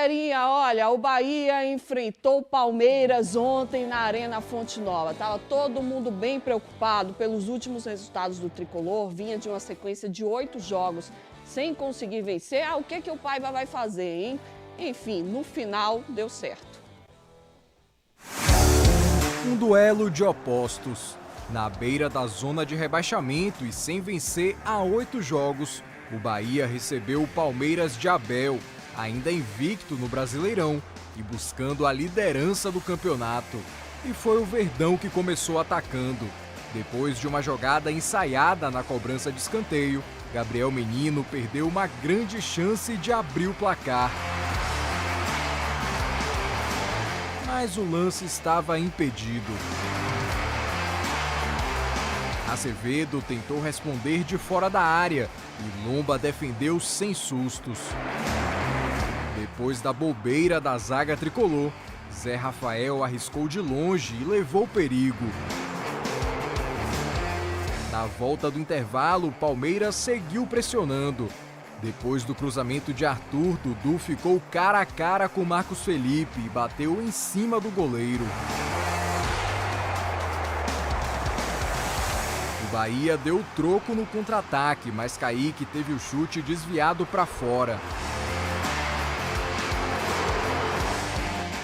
galerinha, olha, o Bahia enfrentou o Palmeiras ontem na Arena Fonte Nova. Tava todo mundo bem preocupado pelos últimos resultados do Tricolor. Vinha de uma sequência de 8 jogos sem conseguir vencer. O que o Paiva vai fazer, hein? Enfim, no final deu certo. Um duelo de opostos. Na beira da zona de rebaixamento e sem vencer há 8 jogos, o Bahia recebeu o Palmeiras de Abel, ainda invicto no Brasileirão e buscando a liderança do campeonato. E foi o Verdão que começou atacando. Depois de uma jogada ensaiada na cobrança de escanteio, Gabriel Menino perdeu uma grande chance de abrir o placar. Mas o lance estava impedido. Acevedo tentou responder de fora da área e Lomba defendeu sem sustos. Depois da bobeira da zaga tricolor, Zé Rafael arriscou de longe e levou perigo. Na volta do intervalo, o Palmeiras seguiu pressionando. Depois do cruzamento de Arthur, Dudu ficou cara a cara com Marcos Felipe e bateu em cima do goleiro. O Bahia deu troco no contra-ataque, mas Kaique teve o chute desviado para fora.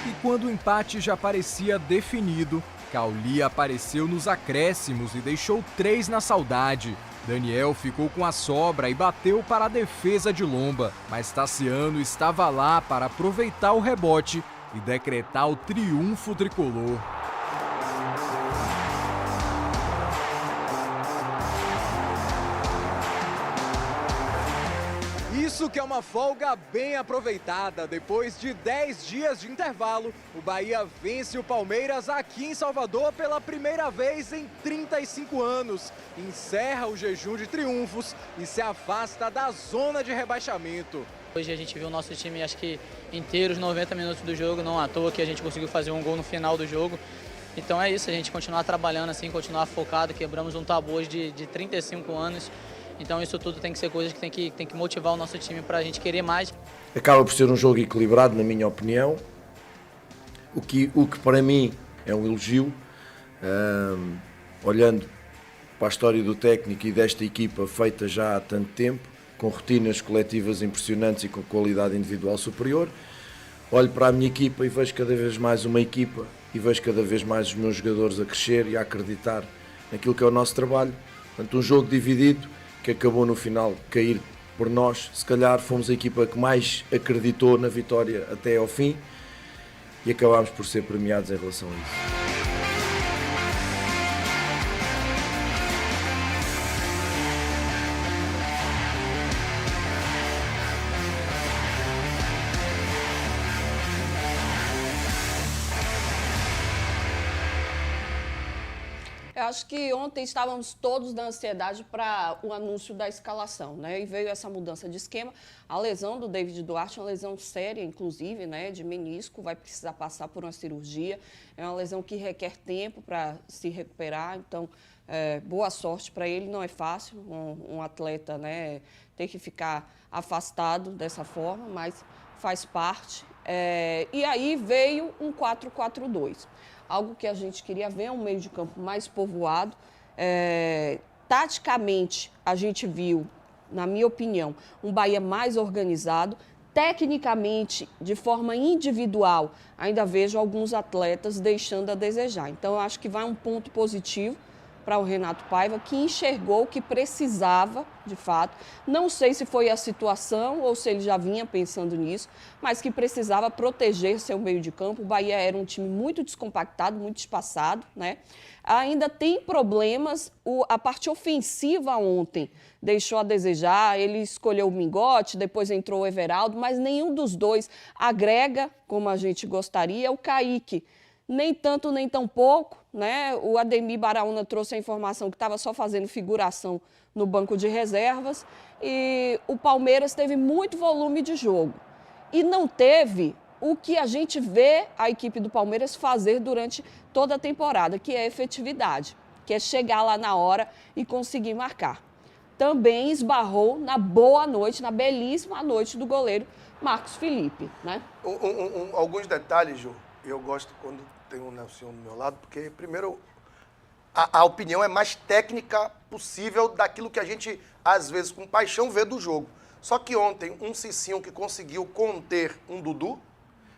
E quando o empate já parecia definido, Cauli apareceu nos acréscimos e deixou 3 na saudade. Daniel ficou com a sobra e bateu para a defesa de Lomba, mas Tassiano estava lá para aproveitar o rebote e decretar o triunfo tricolor. Isso que é uma folga bem aproveitada. Depois de 10 dias de intervalo, o Bahia vence o Palmeiras aqui em Salvador pela primeira vez em 35 anos. Encerra o jejum de triunfos e se afasta da zona de rebaixamento. Hoje a gente viu o nosso time, acho que inteiro, os 90 minutos do jogo, não à toa que a gente conseguiu fazer um gol no final do jogo. Então é isso, a gente continuar trabalhando assim, continuar focado, quebramos um tabu de 35 anos. Então isso tudo tem que ser coisas que tem que motivar o nosso time para a gente querer mais. Acaba por ser um jogo equilibrado, na minha opinião, o que para mim é um elogio, olhando para a história do técnico e desta equipa feita já há tanto tempo, com rotinas coletivas impressionantes e com qualidade individual superior. Olho para a minha equipa e vejo cada vez mais uma equipa e vejo cada vez mais os meus jogadores a crescer e a acreditar naquilo que é o nosso trabalho. Portanto, um jogo dividido, que acabou no final cair por nós. Se calhar fomos a equipa que mais acreditou na vitória até ao fim e acabámos por ser premiados em relação a isso. Eu acho que ontem estávamos todos na ansiedade para o anúncio da escalação, né? E veio essa mudança de esquema. A lesão do David Duarte, uma lesão séria, inclusive, né? De menisco, vai precisar passar por uma cirurgia. É uma lesão que requer tempo para se recuperar. Então, boa sorte para ele. Não é fácil um atleta, né, ter que ficar afastado dessa forma, mas faz parte. E aí veio um 4-4-2. Algo que a gente queria ver, um meio de campo mais povoado. Taticamente, a gente viu, na minha opinião, um Bahia mais organizado. Tecnicamente, de forma individual, ainda vejo alguns atletas deixando a desejar. Então, eu acho que vai um ponto positivo para o Renato Paiva, que enxergou que precisava, de fato, não sei se foi a situação ou se ele já vinha pensando nisso, mas que precisava proteger seu meio de campo. O Bahia era um time muito descompactado, muito espaçado, né? Ainda tem problemas, a parte ofensiva ontem deixou a desejar, ele escolheu o Mingote, depois entrou o Everaldo, mas nenhum dos dois agrega como a gente gostaria. O Kaique, nem tanto nem tão pouco, né? O Ademir Baraúna trouxe a informação que estava só fazendo figuração no banco de reservas e o Palmeiras teve muito volume de jogo e não teve o que a gente vê a equipe do Palmeiras fazer durante toda a temporada, que é efetividade, que é chegar lá na hora e conseguir marcar. Também esbarrou na boa noite, na belíssima noite do goleiro Marcos Felipe, né? Alguns detalhes, Ju, eu gosto quando tem um Nelson do meu lado, porque, primeiro, a opinião é mais técnica possível daquilo que a gente, às vezes, com paixão, vê do jogo. Só que ontem, um Cicinho que conseguiu conter um Dudu,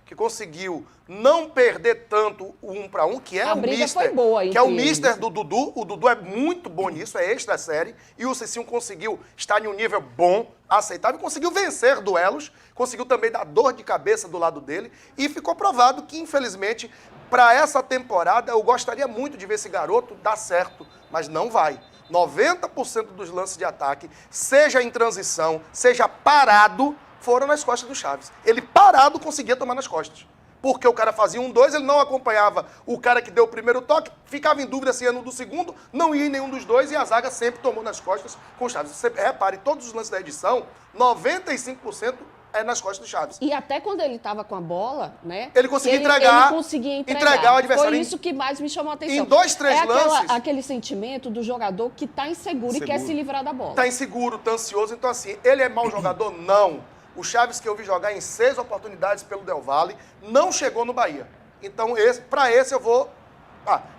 que conseguiu não perder tanto o 1 para 1, que é o mister, que é o mister do Dudu. O Dudu é muito bom nisso, é extra série, e o Cicinho conseguiu estar em um nível bom, aceitável, conseguiu vencer duelos, conseguiu também dar dor de cabeça do lado dele, e ficou provado que, infelizmente, para essa temporada, eu gostaria muito de ver esse garoto dar certo, mas não vai. 90% dos lances de ataque, seja em transição, seja parado, foram nas costas do Chaves. Ele parado conseguia tomar nas costas. Porque o cara fazia 1-2, ele não acompanhava o cara que deu o primeiro toque, ficava em dúvida se ia no do segundo, não ia em nenhum dos dois e a zaga sempre tomou nas costas com o Chaves. Você repare, todos os lances da edição, 95% é nas costas do Chaves. E até quando ele estava com a bola, né? Ele conseguia entregar o adversário. Foi isso que mais me chamou a atenção. Em 2, 3 lances. Aquele sentimento do jogador que está inseguro e quer se livrar da bola. Está inseguro, está ansioso. Então, assim, ele é mau jogador? Não. O Chaves que eu vi jogar em 6 oportunidades pelo Del Valle não chegou no Bahia. Então, para esse eu vou...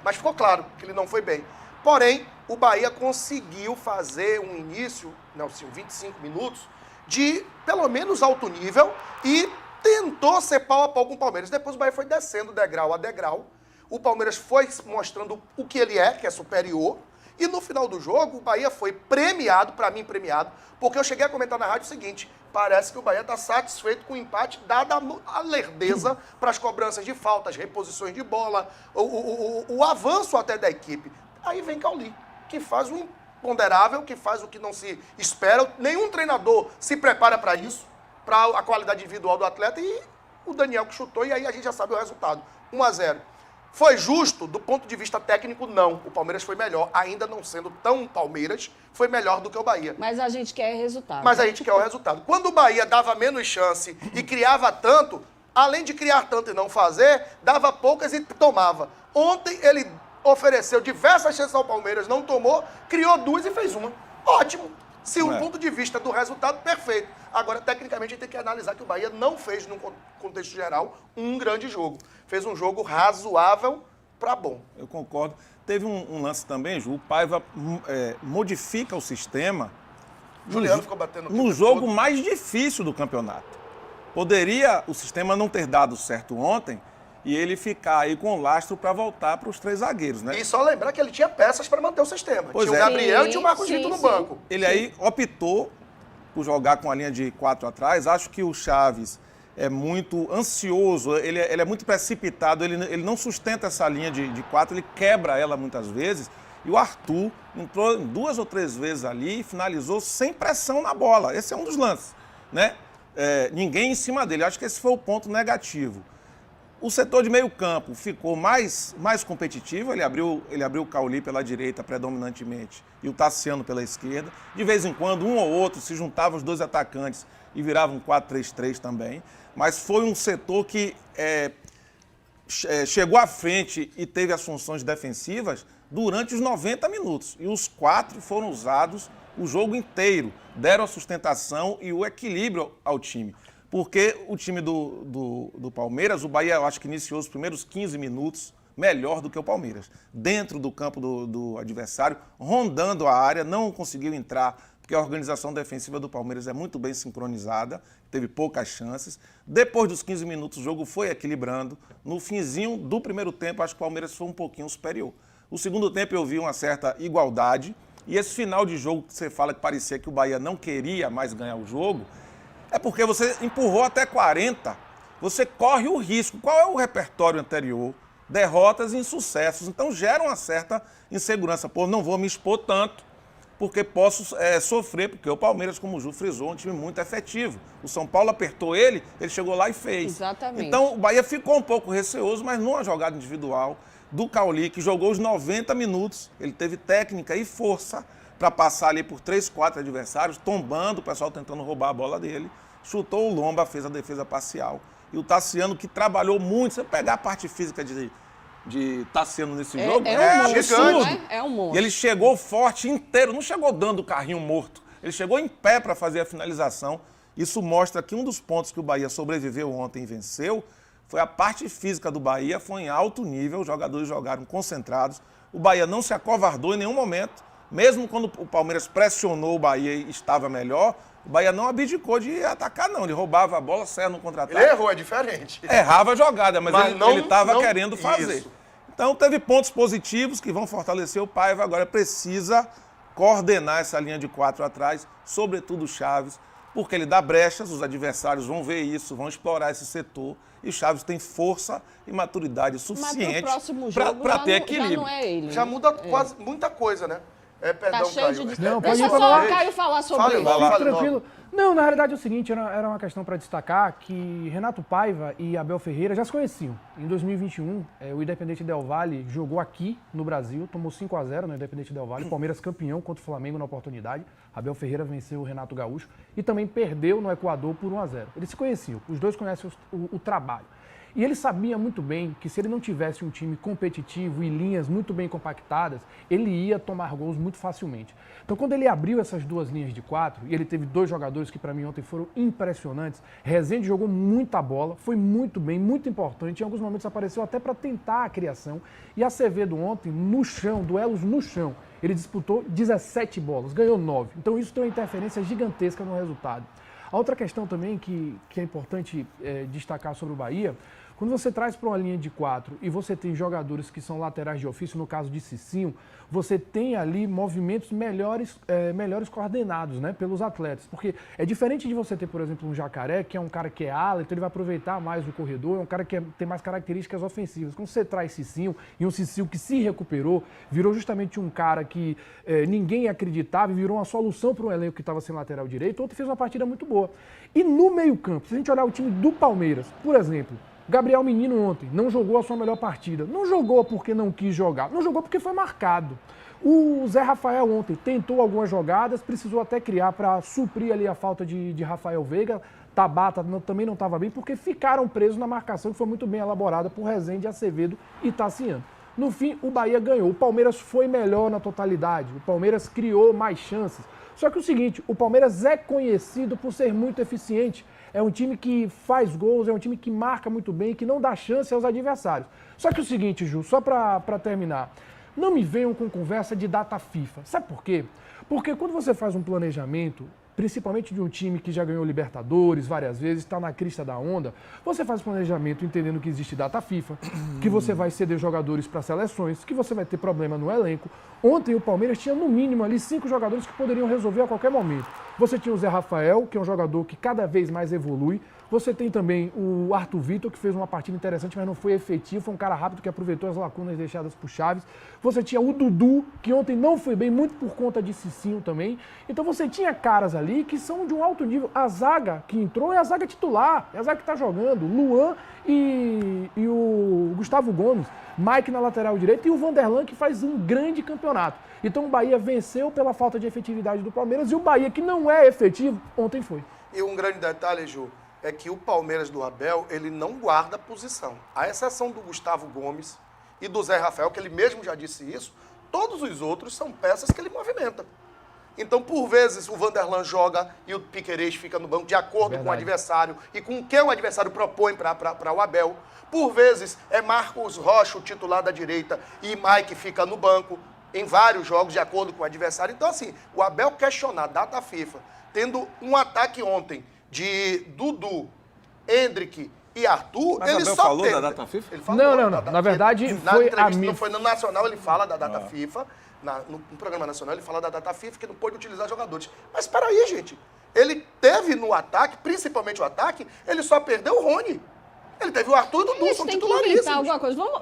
mas ficou claro que ele não foi bem. Porém, o Bahia conseguiu fazer um início, Nelson, 25 minutos, de pelo menos alto nível e tentou ser pau a pau com o Palmeiras. Depois o Bahia foi descendo degrau a degrau. O Palmeiras foi mostrando o que ele é, que é superior. E no final do jogo, o Bahia foi premiado, para mim premiado, porque eu cheguei a comentar na rádio o seguinte: parece que o Bahia está satisfeito com o empate, dada a lerdeza para as cobranças de faltas, reposições de bola, o avanço até da equipe. Aí vem Cauli, que faz o imponderável, que faz o que não se espera. Nenhum treinador se prepara para isso, para a qualidade individual do atleta, e o Daniel que chutou, e aí a gente já sabe o resultado. 1-0. Foi justo do ponto de vista técnico? Não. O Palmeiras foi melhor, ainda não sendo tão Palmeiras, foi melhor do que o Bahia. Mas a gente quer resultado. Mas a gente quer o resultado. Quando o Bahia dava menos chance e criava tanto, além de criar tanto e não fazer, dava poucas e tomava. Ontem ele ofereceu diversas chances ao Palmeiras, não tomou, criou 2 e fez 1. Ótimo. Se o ponto de vista do resultado, perfeito. Agora, tecnicamente, a gente tem que analisar que o Bahia não fez, no contexto geral, um grande jogo. Fez um jogo razoável para bom. Eu concordo. Teve um lance também, Ju, o Paiva modifica o sistema Juliano ficou batendo no jogo mais difícil do campeonato. Poderia o sistema não ter dado certo ontem e ele ficar aí com o lastro para voltar para os 3 zagueiros, né? E só lembrar que ele tinha peças para manter o sistema. Pois tinha o Gabriel e tinha o Marcos Vitor no banco. Ele aí optou por jogar com a linha de 4 atrás. Acho que o Chaves é muito ansioso, ele é muito precipitado, ele não sustenta essa linha de 4, ele quebra ela muitas vezes. E o Arthur entrou 2 ou 3 vezes ali e finalizou sem pressão na bola. Esse é um dos lances, né? Ninguém em cima dele. Acho que esse foi o ponto negativo. O setor de meio campo ficou mais competitivo, ele abriu o Cauli pela direita predominantemente e o Tassiano pela esquerda. De vez em quando, um ou outro se juntava os 2 atacantes e virava um 4-3-3 também. Mas foi um setor que chegou à frente e teve as funções defensivas durante os 90 minutos. E os 4 foram usados o jogo inteiro, deram a sustentação e o equilíbrio ao time. Porque o time do Palmeiras, o Bahia, eu acho que iniciou os primeiros 15 minutos melhor do que o Palmeiras. Dentro do campo do adversário, rondando a área, não conseguiu entrar, porque a organização defensiva do Palmeiras é muito bem sincronizada, teve poucas chances. Depois dos 15 minutos, o jogo foi equilibrando. No finzinho do primeiro tempo, acho que o Palmeiras foi um pouquinho superior. No segundo tempo, eu vi uma certa igualdade. E esse final de jogo que você fala que parecia que o Bahia não queria mais ganhar o jogo, é porque você empurrou até 40, você corre o risco. Qual é o repertório anterior? Derrotas e insucessos. Então gera uma certa insegurança. Pô, não vou me expor tanto, porque posso sofrer, porque o Palmeiras, como o Ju frisou, é um time muito efetivo. O São Paulo apertou ele chegou lá e fez. Exatamente. Então o Bahia ficou um pouco receoso, mas numa jogada individual do Cauli, que jogou os 90 minutos, ele teve técnica e força para passar ali por 3, 4 adversários, tombando, o pessoal tentando roubar a bola dele, chutou o lomba, fez a defesa parcial. E o Tassiano, que trabalhou muito, você pegar a parte física de Tassiano nesse jogo, um absurdo. Né? É um monstro. E ele chegou forte inteiro, não chegou dando o carrinho morto, ele chegou em pé para fazer a finalização. Isso mostra que um dos pontos que o Bahia sobreviveu ontem e venceu foi a parte física do Bahia, foi em alto nível, os jogadores jogaram concentrados. O Bahia não se acovardou em nenhum momento, mesmo quando o Palmeiras pressionou o Bahia e estava melhor, o Bahia não abdicou de atacar, não. Ele roubava a bola, saia no contra-ataque. Ele errou, é diferente. Errava a jogada, mas ele estava querendo fazer. Isso. Então teve pontos positivos que vão fortalecer o Paiva, agora precisa coordenar essa linha de 4 atrás, sobretudo o Chaves, porque ele dá brechas, os adversários vão ver isso, vão explorar esse setor, e o Chaves tem força e maturidade suficiente para ter equilíbrio. Já não é ele. Já muda quase muita coisa, né? Tá cheio de destaque. Não, pode Deixa ir só pra o Caio falar sobre Fale isso. logo, fale Tranquilo. logo. Não, na realidade é o seguinte, era uma questão para destacar que Renato Paiva e Abel Ferreira já se conheciam. Em 2021, o Independente Del Valle jogou aqui no Brasil, tomou 5-0 no Independente Del Valle, Palmeiras campeão contra o Flamengo na oportunidade. Abel Ferreira venceu o Renato Gaúcho e também perdeu no Equador por 1-0. Eles se conheciam, os dois conhecem o trabalho. E ele sabia muito bem que se ele não tivesse um time competitivo e linhas muito bem compactadas, ele ia tomar gols muito facilmente. Então, quando ele abriu essas duas linhas de 4, e ele teve dois jogadores que para mim ontem foram impressionantes, Rezende jogou muita bola, foi muito bem, muito importante, em alguns momentos apareceu até para tentar a criação, e Acevedo ontem, no chão, duelos no chão, ele disputou 17 bolas, ganhou 9. Então, isso tem uma interferência gigantesca no resultado. A outra questão também que é importante destacar sobre o Bahia, quando você traz para uma linha de 4 e você tem jogadores que são laterais de ofício, no caso de Cicinho, você tem ali movimentos melhores coordenados, né, pelos atletas. Porque é diferente de você ter, por exemplo, um Jacaré, que é um cara que é ala, então ele vai aproveitar mais o corredor, é um cara que tem mais características ofensivas. Quando você traz Cicinho, e um Cicinho que se recuperou, virou justamente um cara que ninguém acreditava e virou uma solução para um elenco que estava sem lateral direito, ontem fez uma partida muito boa. E no meio-campo, se a gente olhar o time do Palmeiras, por exemplo, Gabriel Menino ontem não jogou a sua melhor partida. Não jogou porque não quis jogar, não jogou porque foi marcado. O Zé Rafael ontem tentou algumas jogadas, precisou até criar para suprir ali a falta de Rafael Veiga. Tabata também não estava bem porque ficaram presos na marcação que foi muito bem elaborada por Rezende, Acevedo e Tassiano. No fim, o Bahia ganhou. O Palmeiras foi melhor na totalidade. O Palmeiras criou mais chances. Só que o seguinte, o Palmeiras é conhecido por ser muito eficiente. É um time que faz gols, é um time que marca muito bem, que não dá chance aos adversários. Só que o seguinte, Ju, só para terminar, não me venham com conversa de data FIFA. Sabe por quê? Porque quando você faz um planejamento, principalmente de um time que já ganhou Libertadores várias vezes, está na crista da onda, você faz planejamento entendendo que existe data FIFA, que você vai ceder jogadores para seleções, que você vai ter problema no elenco. Ontem o Palmeiras tinha no mínimo ali 5 jogadores que poderiam resolver a qualquer momento. Você tinha o Zé Rafael, que é um jogador que cada vez mais evolui. Você tem também o Arthur Vitor, que fez uma partida interessante, mas não foi efetivo. Foi um cara rápido que aproveitou as lacunas deixadas por Chaves. Você tinha o Dudu, que ontem não foi bem, muito por conta de Cicinho também. Então você tinha caras ali que são de um alto nível. A zaga que entrou é a zaga titular, é a zaga que está jogando. Luan e o Gustavo Gomes. Mike na lateral direita e o Vanderlan, que faz um grande campeonato. Então o Bahia venceu pela falta de efetividade do Palmeiras e o Bahia, que não é efetivo, ontem foi. E um grande detalhe, Ju, é que o Palmeiras do Abel, ele não guarda posição. A exceção do Gustavo Gomes e do Zé Rafael, que ele mesmo já disse isso, todos os outros são peças que ele movimenta. Então, por vezes, o Vanderlan joga e o Piquerez fica no banco de acordo com o adversário e com o que o adversário propõe para o Abel. Por vezes, é Marcos Rocha, o titular da direita, e Mike fica no banco em vários jogos de acordo com o adversário. Então, assim, o Abel questionar a data FIFA, tendo um ataque ontem de Dudu, Hendrick e Arthur, Mas ele Abel só falou tem... da data FIFA? Ele falou Não. Na verdade, foi a não foi no Nacional, ele fala da data FIFA. No programa nacional, ele fala da data FIFA, que não pôde utilizar jogadores. Mas espera aí, gente. Ele teve no ataque, principalmente o ataque, ele só perdeu o Rony. Ele teve o Arthur e o Dudu, são Tem que titularíssimos. inventar alguma coisa. Vamos